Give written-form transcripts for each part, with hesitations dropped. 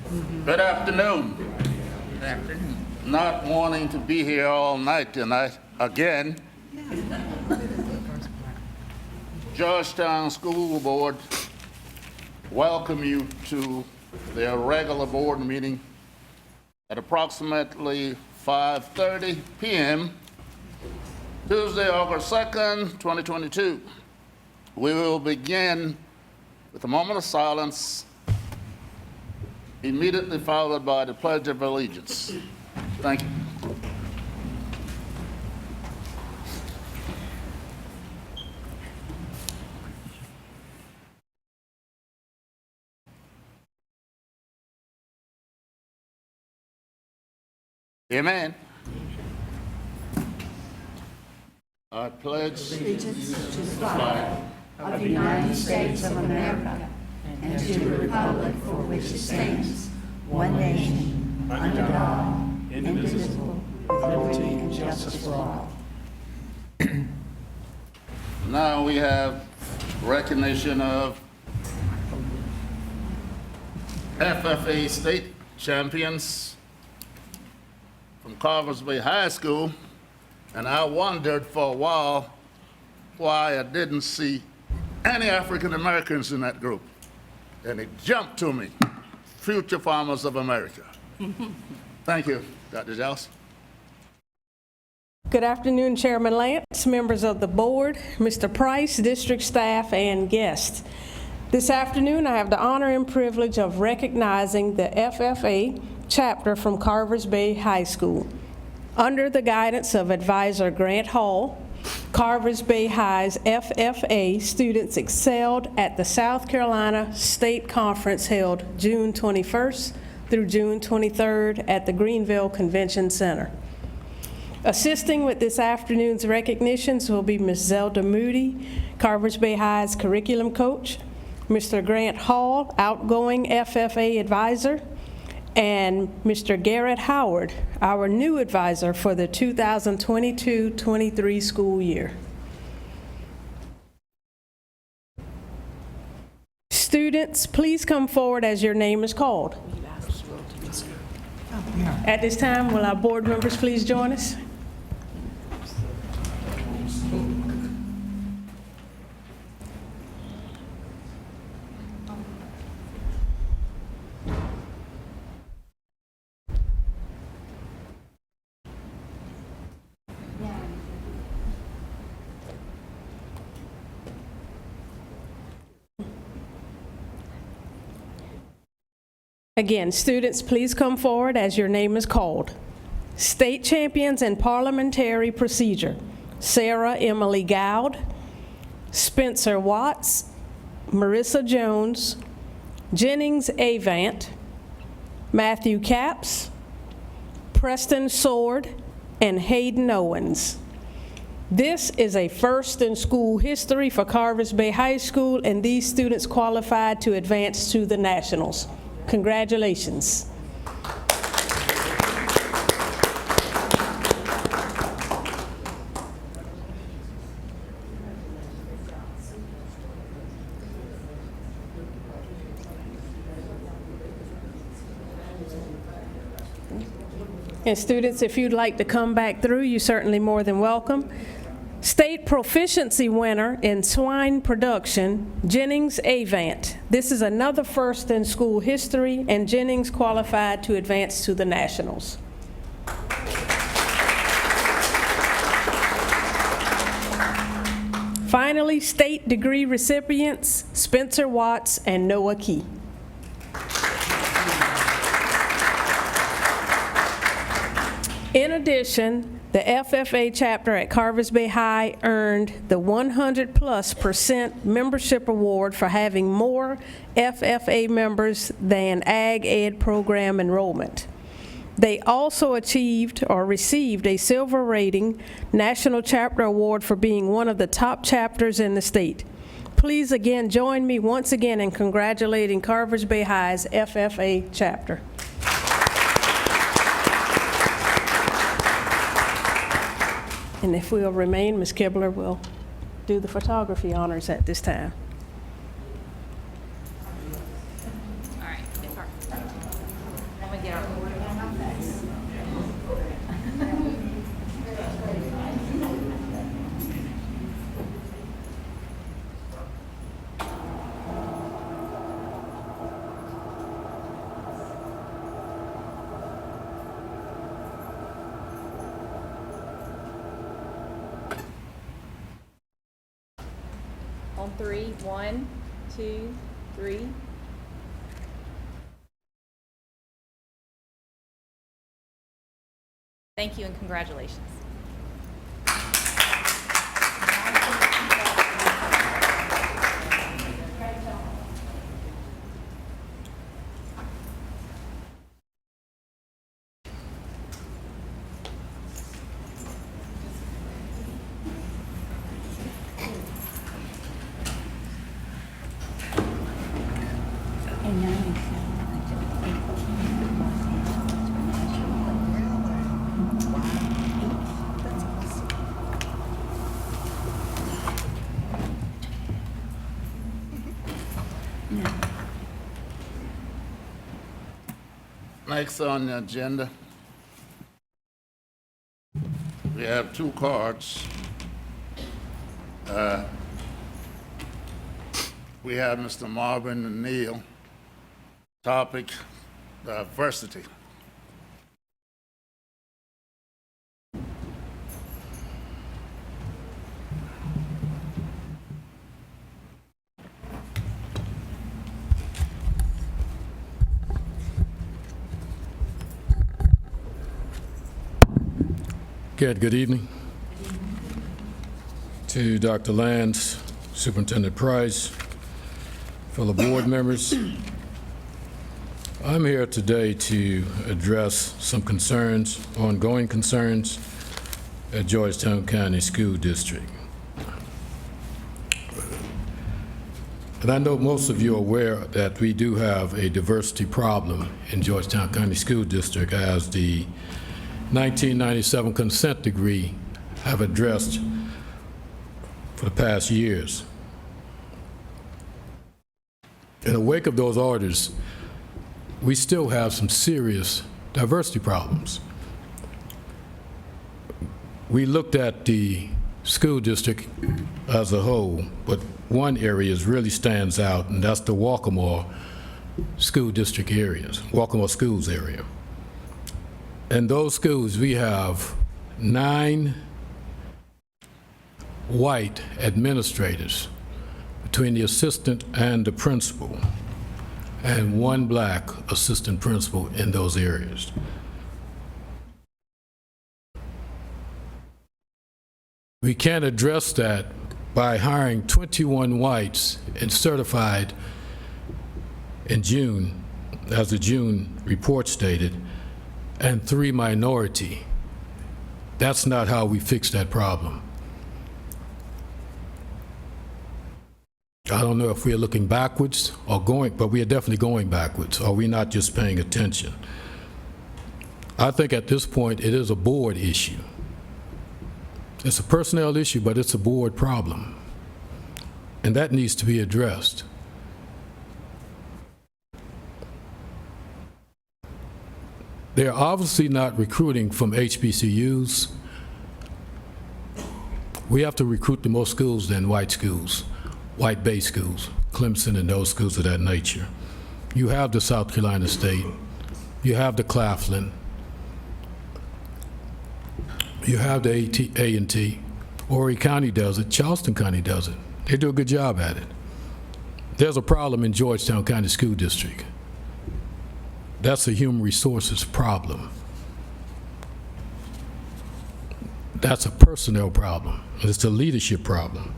Good afternoon. Good afternoon. Not wanting to be here all night tonight again. Georgetown School Board welcome you to their regular board meeting at approximately 5:30 p.m. Tuesday, August 2nd, 2022. We will begin with a moment of silence, immediately followed by the Pledge of Allegiance. Thank you. Amen. I pledge Allegiance to the flag of the United States of America and to the republic for which it stands, one nation, under God, indivisible, with liberty and justice for all. Now we have recognition of FFA state champions from Carvers Bay High School, and I wondered for a while why I didn't see any African Americans in that group. And it jumped to me, future farmers of America. Thank you, Dr. Giles. Good afternoon, Chairman Lance, members of the board, Mr. Price, district staff, and guests. This afternoon, I have the honor and privilege of recognizing the FFA chapter from Carvers Bay High School. Under the guidance of Advisor Grant Hall, Carvers Bay High's FFA students excelled at the South Carolina State Conference held June 21st through June 23rd at the Greenville Convention Center. Assisting with this afternoon's recognitions will be Ms. Zelda Moody, Carvers Bay High's curriculum coach, Mr. Grant Hall, outgoing FFA advisor, and Mr. Garrett Howard, our new advisor for the 2022-23 school year. Students, please come forward as your name is called. At this time, will our board members please join us? Again, students, please come forward as your name is called. State champions in parliamentary procedure: Sarah Emily Gowd, Spencer Watts, Marissa Jones, Jennings Avant, Matthew Capps, Preston Sword, and Hayden Owens. This is a first in school history for Carvers Bay High School, and these students qualified to advance to the nationals. Congratulations. And students, if you'd like to come back through, you're certainly more than welcome. State proficiency winner in swine production, Jennings Avant. This is another first in school history, and Jennings qualified to advance to the nationals. Finally, state degree recipients, Spencer Watts and Noah Key. In addition, the FFA chapter at Carvers Bay High earned the 100+% membership award for having more FFA members than Ag Ed program enrollment. They also achieved or received a silver rating national chapter award for being one of the top chapters in the state. Please again join me once again in congratulating Carvers Bay High's FFA chapter. And if we'll remain, Ms. Kibler will do the photography honors at this time. All right. on three. 1, 2, 3. Thank you and congratulations. And now you Next on the agenda, we have two cards. We have Mr. Marvin Neal, topic diversity. Good evening. To Dr. Lands, Superintendent Price, fellow board members. I'm here today to address some concerns, ongoing concerns at Georgetown County School District. And I know most of you are aware that we do have a diversity problem in Georgetown County School District, as the 1997 consent decree have addressed for the past years. In the wake of those orders, we still have some serious diversity problems. We looked at the school district as a whole, but one area really stands out, and that's the Walkmore school district areas, Walkmore schools area. In those schools, we have 9 white administrators between the assistant and the principal, and 1 black assistant principal in those areas. We can't address that by hiring 21 whites and certified in June, as the June report stated, and 3 minority. That's not how we fix that problem. I don't know if we're looking backwards or going, but we are definitely going backwards, or we're not just paying attention. I think at this point it is a board issue. It's a personnel issue, but it's a board problem, and that needs to be addressed. They're obviously not recruiting from HBCUs. We have to recruit to more schools than white schools, white-based schools, Clemson and those schools of that nature. You have the South Carolina State, you have the Claflin, you have the A&T, Horry County does it, Charleston County does it. They do a good job at it. There's a problem in Georgetown County School District. That's a human resources problem. That's a personnel problem. It's a leadership problem.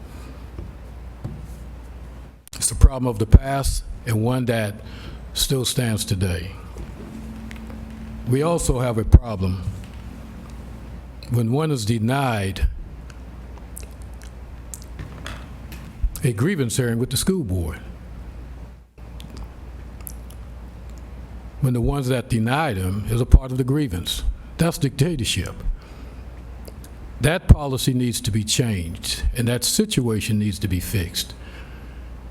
It's a problem of the past and one that still stands today. We also have a problem when one is denied a grievance hearing with the school board. When the ones that denied him is a part of the grievance. That's dictatorship. That policy needs to be changed, and that situation needs to be fixed.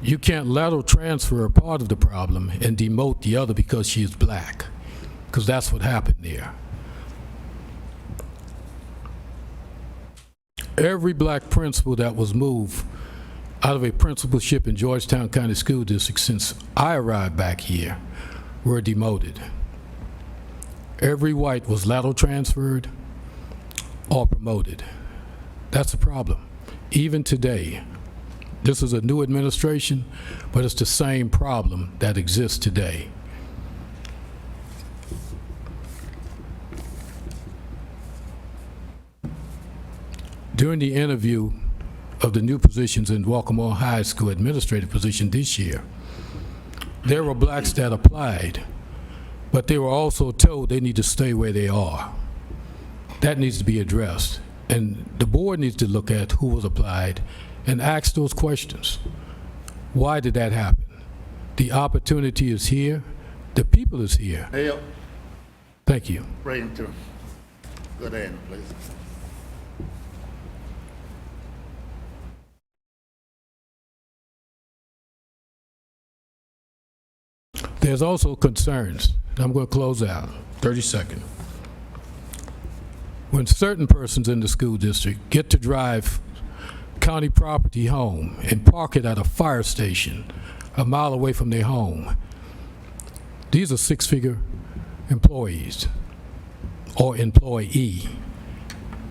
You can't lateral transfer a part of the problem and demote the other because she is black, because that's what happened there. Every black principal that was moved out of a principalship in Georgetown County School District since I arrived back here were demoted. Every white was lateral transferred or promoted. That's a problem. Even today, This is a new administration, but it's the same problem that exists today. During the interview of the new positions in Walkmore High School administrative position this year, there were blacks that applied, but they were also told they need to stay where they are. That needs to be addressed, and the board needs to look at who was applied and ask those questions. Why did that happen? The opportunity is here, the people is here. Dale, Thank you. bring to good end, please. There's also concerns. I'm going to close out. 30 seconds. When certain persons in the school district get to drive county property home and park it at a fire station a mile away from their home, these are six-figure employees or employee,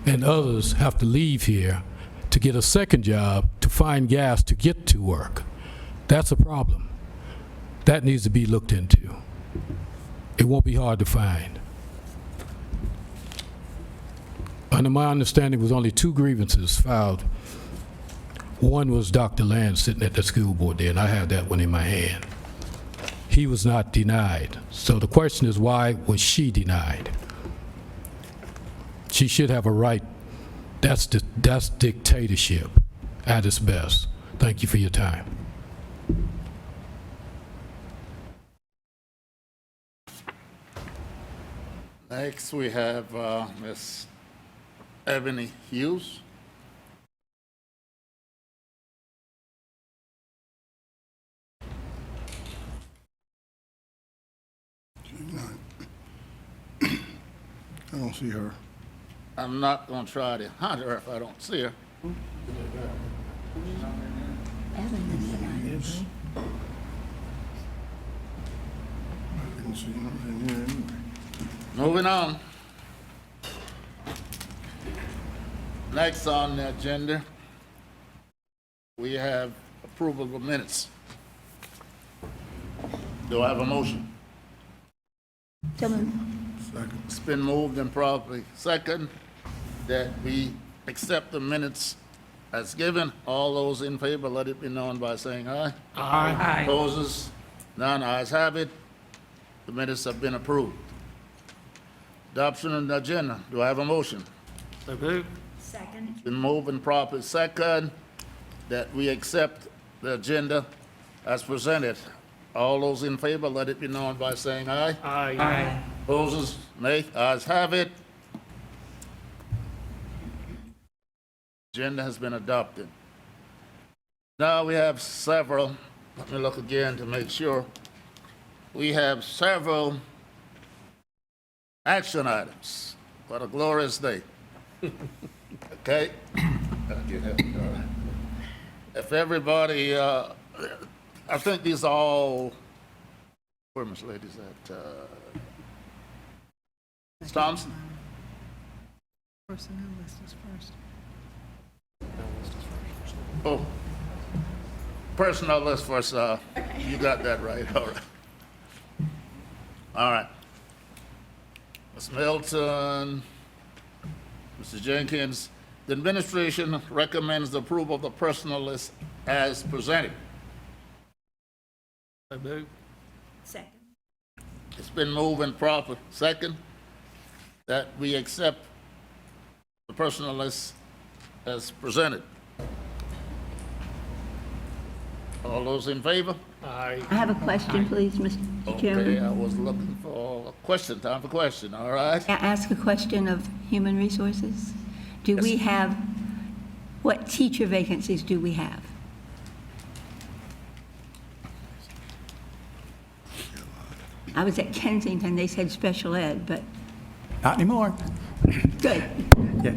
and others have to leave here to get a second job to find gas to get to work. That's a problem. That needs to be looked into. It won't be hard to find. Under my understanding, was only 2 grievances filed. One was Dr. Land sitting at the school board there, and I have that one in my hand. He was not denied. So the question is, why was she denied? She should have a right. That's dictatorship at its best. Thank you for your time. Next, we have Ms. Ebony Hughes. I don't see her. I'm not going to try to hunt her if I don't see her. Yes. I didn't see nothing here anyway. Moving on. Next on the agenda, we have approval of minutes. Do I have a motion? So moved. Second. It's been moved and properly second that we accept the minutes as given. All those in favor, let it be known by saying aye. Aye. Opposes? None, ayes have it. The minutes have been approved. Adoption of the agenda, do I have a motion? Second. It's been moved and properly second that we accept the agenda as presented. All those in favor, let it be known by saying aye. Aye. Opposes? Nay, ayes have it. Agenda has been adopted. Now we have several, let me look again to make sure. We have several action items. What a glorious day. Okay? If everybody, I think these are all, where Miss Lady's at? Ms. Thompson? Personnel list is first. Oh, personnel list first, you got that right, all right. All right. Ms. Milton, Mr. Jenkins, the administration recommends the approval of the personnel list as presented. Second. It's been moved and proper second that we accept the personnel list as presented. All those in favor? I have a question, please, Mr. Chairman. Okay, I was looking for a question, time for question, all right? Ask a question of Human Resources. Do we have, what teacher vacancies do we have? I was at Kensington, they said special ed, but Not anymore. good. Yeah.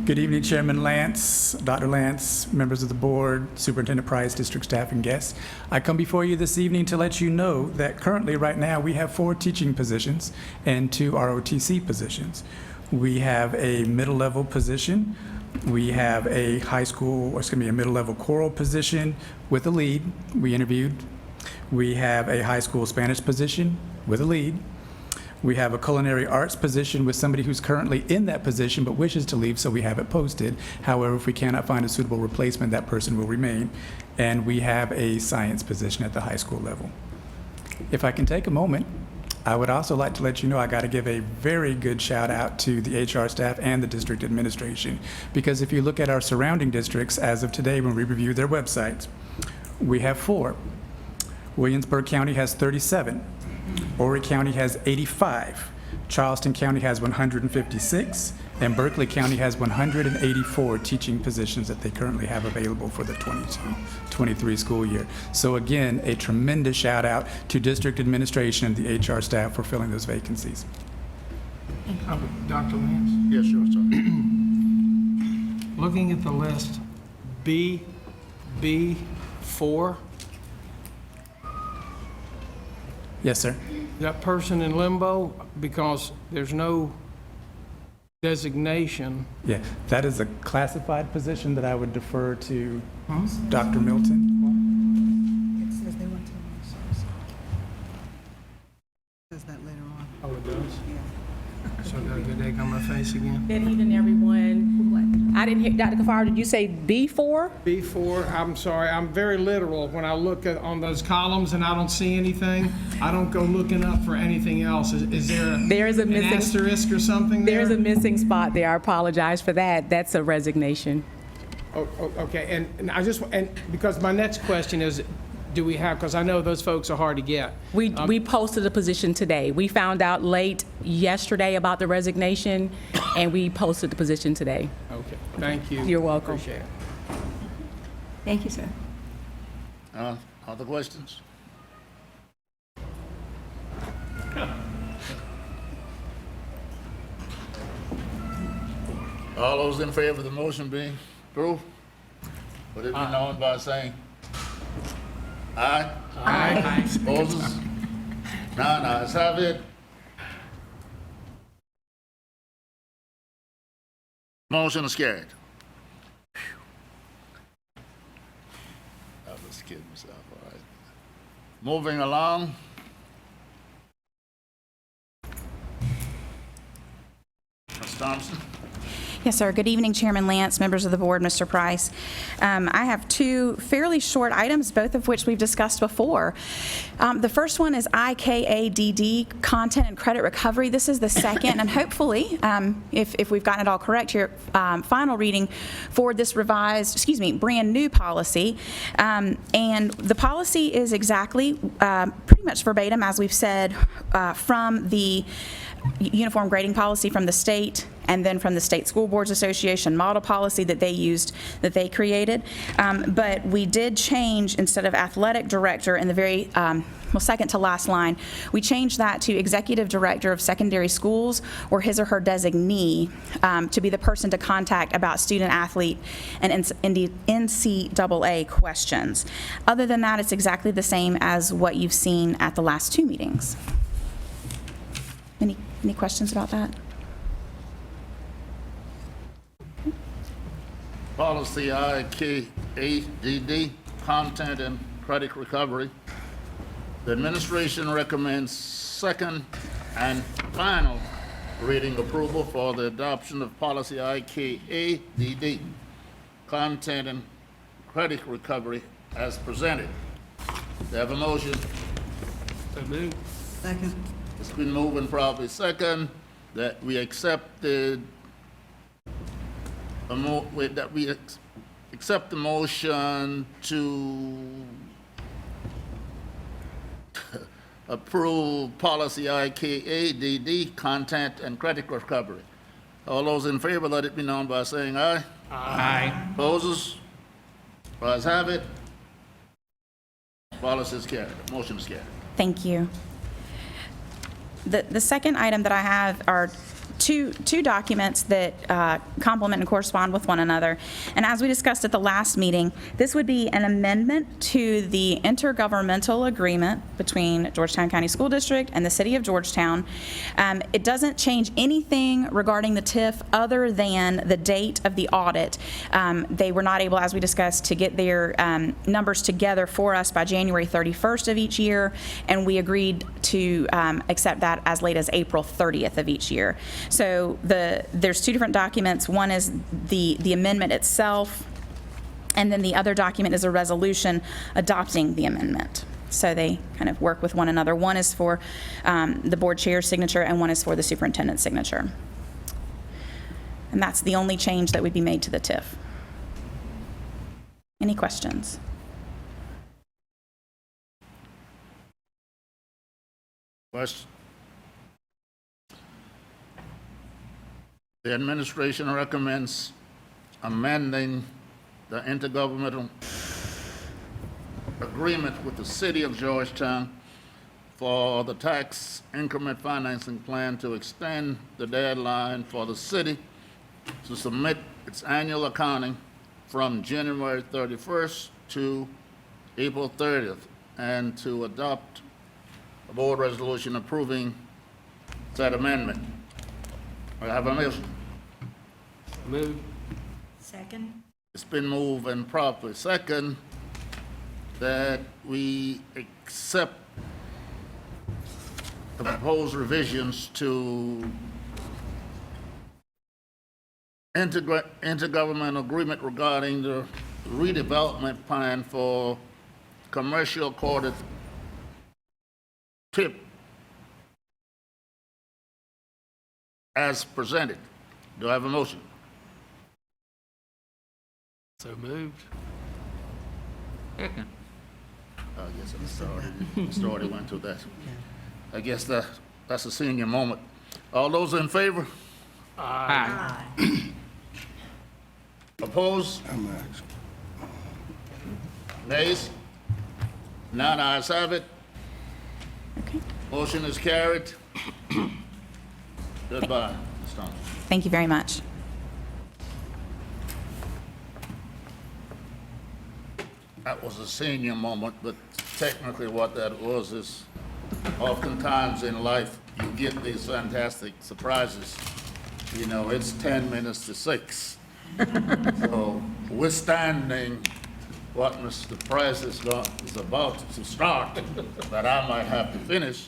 Good evening, Chairman Lance, Dr. Lance, members of the board, Superintendent Price, district staff, and guests. I come before you this evening to let you know that currently, right now, we have 4 teaching positions and 2 ROTC positions. We have a middle-level position We have a high school, or it's going to be a middle-level choral position with a lead. We interviewed. We have a high school Spanish position with a lead. We have a culinary arts position with somebody who's currently in that position but wishes to leave, so we have it posted. However, if we cannot find a suitable replacement, that person will remain. And we have a science position at the high school level. If I can take a moment, I would also like to let you know I got to give a very good shout out to the HR staff and the district administration, because if you look at our surrounding districts as of today when we review their websites, we have 4. Williamsburg County has 37. Horry County has 85. Charleston County has 156. And Berkeley County has 184 teaching positions that they currently have available for the 22-23 school year. So again, a tremendous shout out to district administration and the HR staff for filling those vacancies. Dr. Lance, Yes, sure, sir. looking at the list, B4, Yes, sir. that person in limbo because there's no designation. Yeah, that is a classified position that I would defer to Dr. Milton. It says they want to. Says that later on. Oh, it does? Yeah. So I got a good egg on my face again. Good evening, everyone. I didn't hear, Dr. Kafar, did you say B4? B4, I'm sorry, I'm very literal. When I look on those columns and I don't see anything, I don't go looking up for anything else. Is there There is a an missing, asterisk or something there? there's a missing spot there. I apologize for that. That's a resignation. Okay, and because my next question is, do we have, because I know those folks are hard to get. We posted a position today. We found out late yesterday about the resignation, and we posted the position today. Okay, thank you. You're welcome. Appreciate it. Thank you, sir. Other questions? All those in favor of the motion being approved, would it be known by saying aye? Aye. Opposes? None, ayes have it. Motion is carried. I was kidding myself, all right. Moving along. Ms. Thompson? Yes, sir. Good evening, Chairman Lance, members of the board, Mr. Price. I have 2 fairly short items, both of which we've discussed before. The first one is IKADD, Content and Credit Recovery. This is the second, and hopefully, if we've gotten it all correct here, final reading for this revised, brand new policy. And the policy is exactly, pretty much verbatim, as we've said, from the uniform grading policy from the state, and then from the State School Boards Association model policy that they used, that they created. But we did change, instead of athletic director in the very, second to last line, we changed that to executive director of secondary schools or his or her designee to be the person to contact about student athlete and NCAA questions. Other than that, it's exactly the same as what you've seen at the last 2 meetings. Any questions about that? Policy IKADD, Content and Credit Recovery. The administration recommends second and final reading approval for the adoption of policy IKADD, Content and Credit Recovery as presented. They have a motion. So moved. Second. It's been moved and probably second that we accepted accept the motion to approve policy IKADD, Content and Credit Recovery. All those in favor, let it be known by saying aye. Aye. Opposes? Ayes have it. Policy is carried. Motion is carried. Thank you. The second item that I have are two documents that complement and correspond with one another. And as we discussed at the last meeting, this would be an amendment to the intergovernmental agreement between Georgetown County School District and the City of Georgetown. It doesn't change anything regarding the TIF other than the date of the audit. They were not able, as we discussed, to get their numbers together for us by January 31st of each year, and we agreed to accept that as late as April 30th of each year. So there's two different documents. One is the amendment itself, and then the other document is a resolution adopting the amendment. So they kind of work with one another. One is for the board chair's signature, and one is for the superintendent's signature. And that's the only change that would be made to the TIF. Any questions? Question. The administration recommends amending the intergovernmental agreement with the City of Georgetown for the tax increment financing plan to extend the deadline for the city to submit its annual accounting from January 31st to April 30th, and to adopt a board resolution approving said amendment. I have a motion. Move. Second. It's been moved and properly second that we accept the proposed revisions to intergovernmental agreement regarding the redevelopment plan for commercial corded tip as presented. Do I have a motion? So moved. Second. Oh, yes, Mr. Hardy went through that. I guess that's a senior moment. All those in favor? Aye. Opposed? I'm next. Nays? None, ayes have it. Okay. Motion is carried. Goodbye, Ms. Thompson. Thank you very much. That was a senior moment, but technically what that was is oftentimes in life, you get these fantastic surprises. You know, it's 10 minutes to 6. So withstanding what Mr. Price is about to start, that I might have to finish,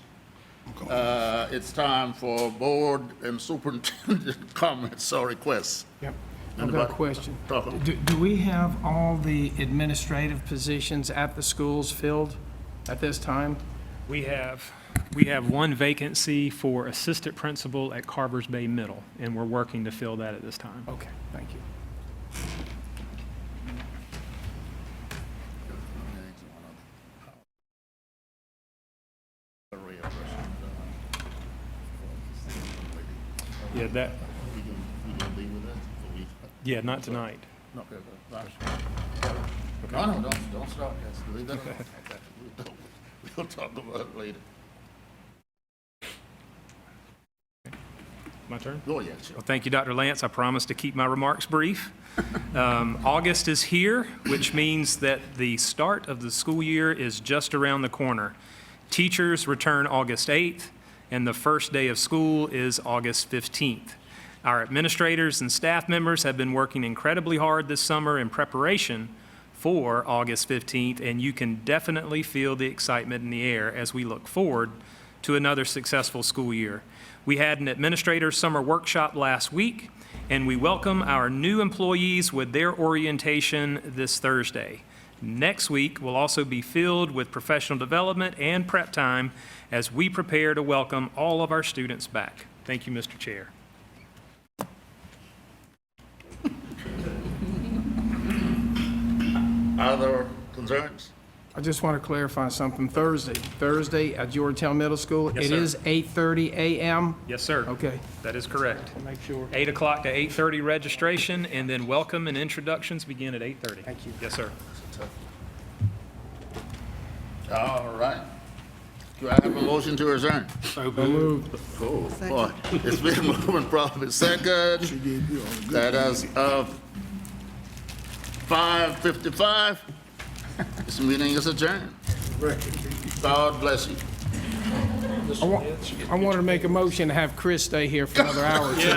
it's time for board and superintendent comments or requests. Yep. I've got a question. Talk on. Do we have all the administrative positions at the schools filled at this time? We have one vacancy for assistant principal at Carvers Bay Middle, and we're working to fill that at this time. Okay, thank you. Yeah, that, We gonna leave with that? Or we- yeah, not tonight. No, okay, no, don't start, yes, leave that alone. Okay, we'll talk about it later. My turn? Go ahead, sure. Well, thank you, Dr. Lance. I promise to keep my remarks brief. August is here, which means that the start of the school year is just around the corner. Teachers return August 8th, and the first day of school is August 15th. Our administrators and staff members have been working incredibly hard this summer in preparation for August 15th, and you can definitely feel the excitement in the air as we look forward to another successful school year. We had an administrator summer workshop last week, and we welcome our new employees with their orientation this Thursday. Next week will also be filled with professional development and prep time as we prepare to welcome all of our students back. Thank you, Mr. Chair. Other concerns? I just want to clarify something. Thursday at Georgetown Middle School, Yes, it sir. is 8:30 a.m.? Yes, sir. Okay, That is correct. make sure. 8 o'clock to 8:30 registration, and then welcome and introductions begin at 8:30. Thank you. Yes, sir. All right. Do I have a motion to adjourn? Oh, boy. It's been moving properly second. That is 5:55. This meeting is adjourned. God bless you. I wanted to make a motion to have Chris stay here for another hour or two.